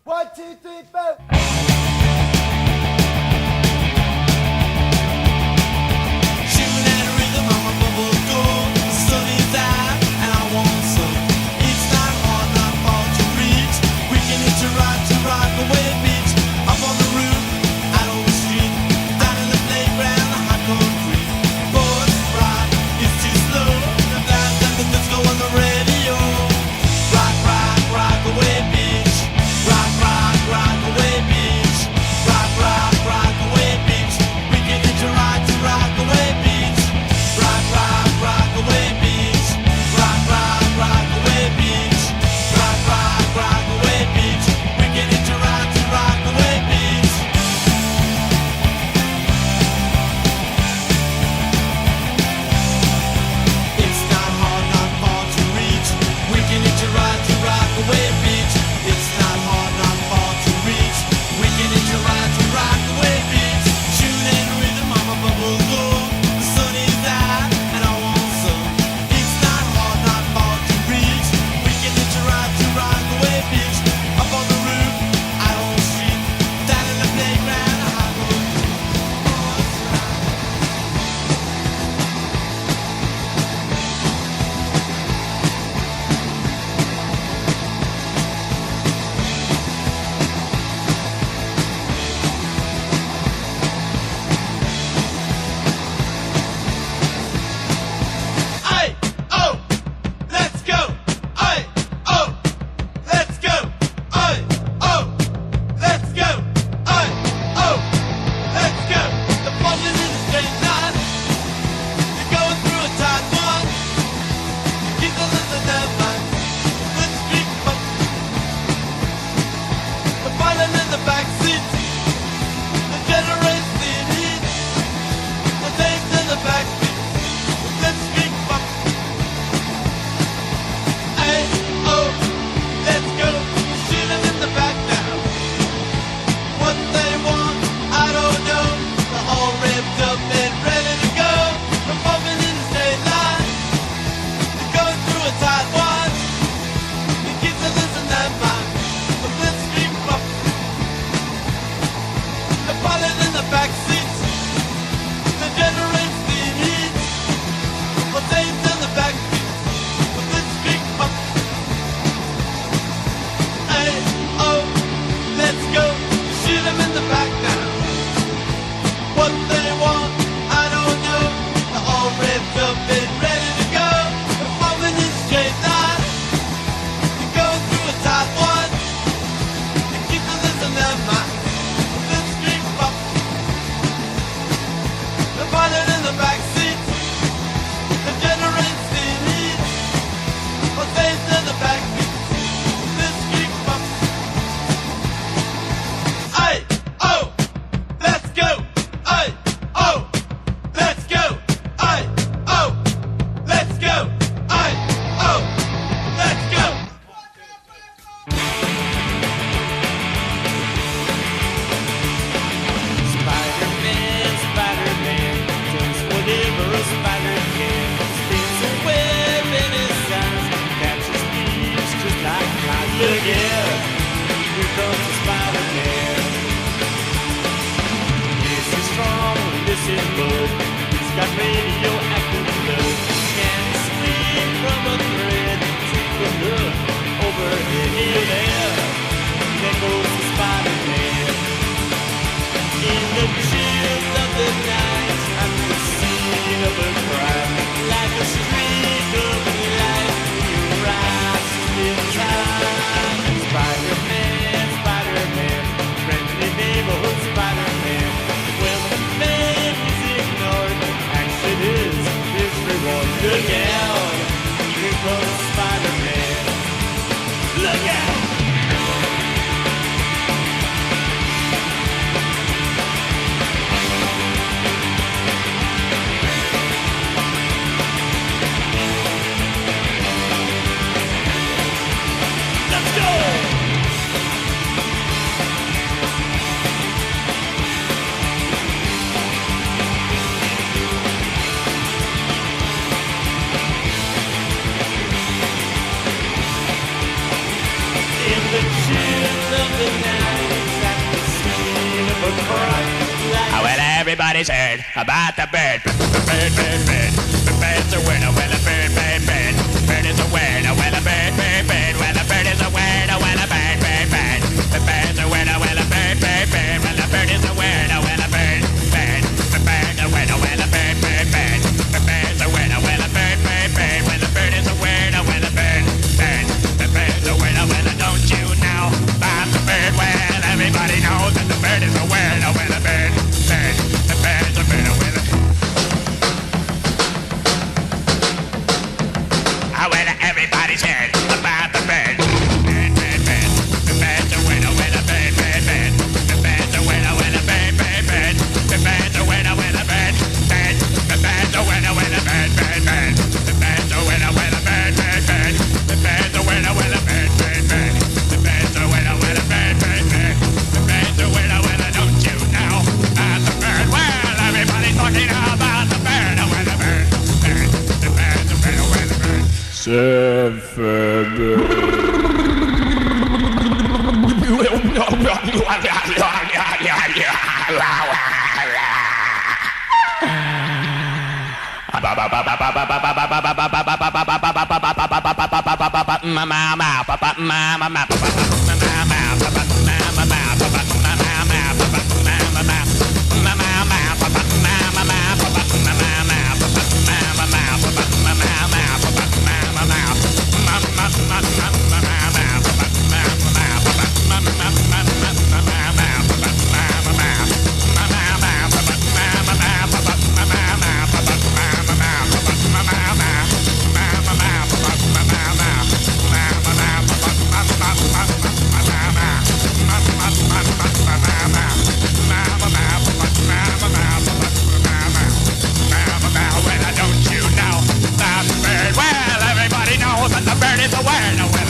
One, two, three, four. Shooting at a rhythm on my bubble door. The sun is out and I want some. It's not hard, not far to reach. We can hitch a ride to Rockaway Beach. Up on the roof, out on the street. Down in the playground, the hot concrete. Boys rock, it's too slow. The blast and the disco on the radio. Rock, rock, Rockaway Beach. Rock, rock, Rockaway Beach. everybody's heard about the bird. Bird, bird, bird. The bird's a winner. Well, a bird, bird, bird. Bird is a winner. Well, a bird, bird, bird. Well, a bird is a winner. Well, a bird, bird, bird. The bird's a winner. Well, a bird, bird, bird. Well, a bird is a winner. Well, a bird, bird. The bird's a winner. Well, a bird, bird, bird. The bird's a winner. Well, a bird, bird, bird. Well, the bird is a winner. Well, a bird, bird. The bird's a winner. Well, don't you know about the bird? Well, everybody knows that the bird is a winner. Well, a bird, bird. The bird's a winner. Well, everybody's heard about the bird. Bird, bird, bird. The bird's a winner. Well, a bird, bird, bird. The bird's a winner. Well, a bird, bird, bird. The bird's a winner. Well, a bird, bird. The bird's a winner. Well, a bird, bird, bird. The bird's a winner. Well, a bird, bird, bird. The bird's a winner. Well, a bird, bird, bird. The bird's a winner. Well, a bird, bird, bird. The bird's a winner. Well, don't you know about the bird? Well, everybody's talking about the bird. Well, the bird, bird. The bird's a winner. Well, the bird. Well, everybody knows that the bird is a winner.